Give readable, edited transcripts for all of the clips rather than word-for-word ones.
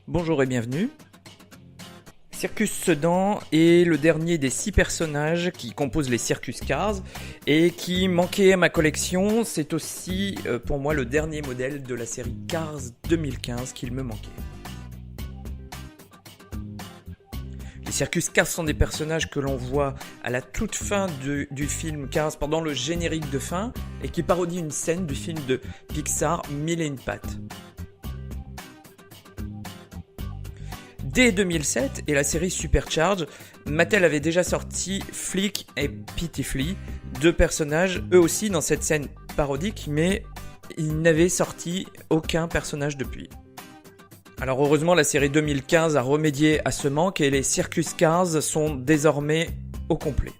Bonjour et bienvenue. Circus Sedan est le dernier des 6 personnages qui composent les Circus Cars et qui manquait à ma collection. C'est aussi pour moi le dernier modèle de la série Cars 2015 qu'il me manquait. Les Circus Cars sont des personnages que l'on voit à la toute fin du film Cars pendant le générique de fin et qui parodie une scène du film de Pixar Mille et une pattes. Dès 2007 et la série Supercharge, Mattel avait déjà sorti Flick et Petey Flea, 2 personnages eux aussi dans cette scène parodique, mais ils n'avaient sorti aucun personnage depuis. Alors heureusement la série 2015 a remédié à ce manque et les Circus Cars sont désormais au complet.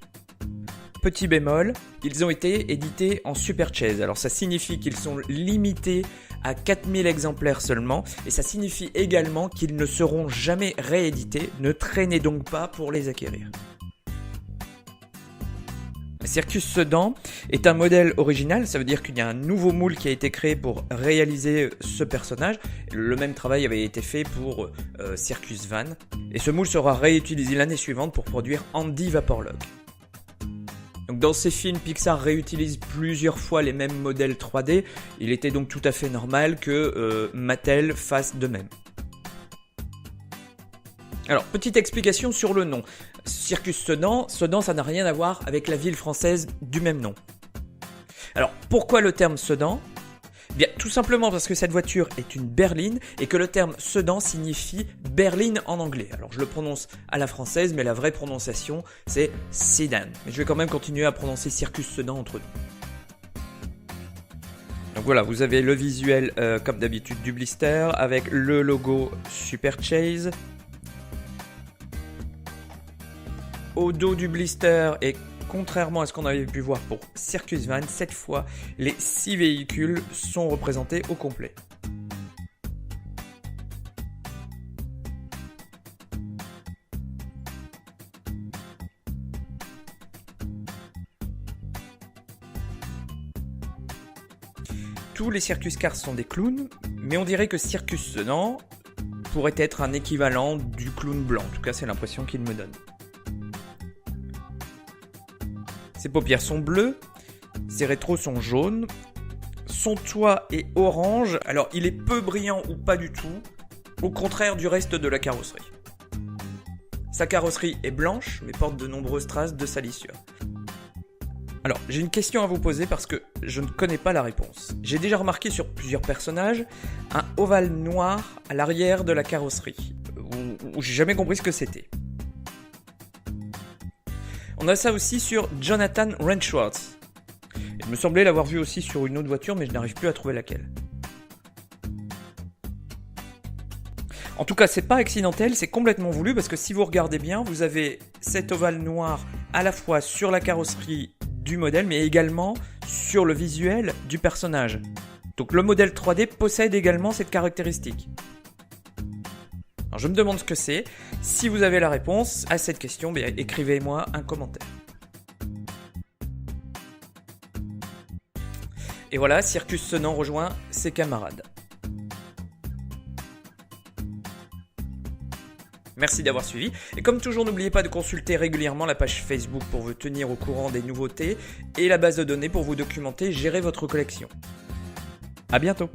Petit bémol, ils ont été édités en Superchase, alors ça signifie qu'ils sont limités à 4000 exemplaires seulement, et ça signifie également qu'ils ne seront jamais réédités, ne traînez donc pas pour les acquérir. Circus Sedan est un modèle original, ça veut dire qu'il y a un nouveau moule qui a été créé pour réaliser ce personnage. Le même travail avait été fait pour Circus Van, et ce moule sera réutilisé l'année suivante pour produire Andy Vaporlog. Donc dans ces films, Pixar réutilise plusieurs fois les mêmes modèles 3D, il était donc tout à fait normal que Mattel fasse de même. Alors, petite explication sur le nom. Circus Sedan, Sedan ça n'a rien à voir avec la ville française du même nom. Alors, pourquoi le terme Sedan ? Bien, tout simplement parce que cette voiture est une berline et que le terme Sedan signifie berline en anglais. Alors je le prononce à la française, mais la vraie prononciation c'est sedan. Mais je vais quand même continuer à prononcer Circus Sedan entre nous. Donc voilà, vous avez le visuel comme d'habitude du blister avec le logo Superchase. Au dos du blister et contrairement à ce qu'on avait pu voir pour Circus Van, cette fois, les 6 véhicules sont représentés au complet. Tous les Circus Cars sont des clowns, mais on dirait que Circus Sedan pourrait être un équivalent du clown blanc. En tout cas, c'est l'impression qu'il me donne. Ses paupières sont bleues, ses rétros sont jaunes, son toit est orange, alors il est peu brillant ou pas du tout, au contraire du reste de la carrosserie. Sa carrosserie est blanche, mais porte de nombreuses traces de salissure. Alors, j'ai une question à vous poser parce que je ne connais pas la réponse. J'ai déjà remarqué sur plusieurs personnages un ovale noir à l'arrière de la carrosserie, où j'ai jamais compris ce que c'était. On a ça aussi sur Jonathan Rentschwartz. Il me semblait l'avoir vu aussi sur une autre voiture, mais je n'arrive plus à trouver laquelle. En tout cas, c'est pas accidentel, c'est complètement voulu, parce que si vous regardez bien, vous avez cet ovale noir à la fois sur la carrosserie du modèle, mais également sur le visuel du personnage. Donc le modèle 3D possède également cette caractéristique. Alors je me demande ce que c'est. Si vous avez la réponse à cette question, écrivez-moi un commentaire. Et voilà, Circus Sedan rejoint ses camarades. Merci d'avoir suivi. Et comme toujours, n'oubliez pas de consulter régulièrement la page Facebook pour vous tenir au courant des nouveautés et la base de données pour vous documenter et gérer votre collection. À bientôt.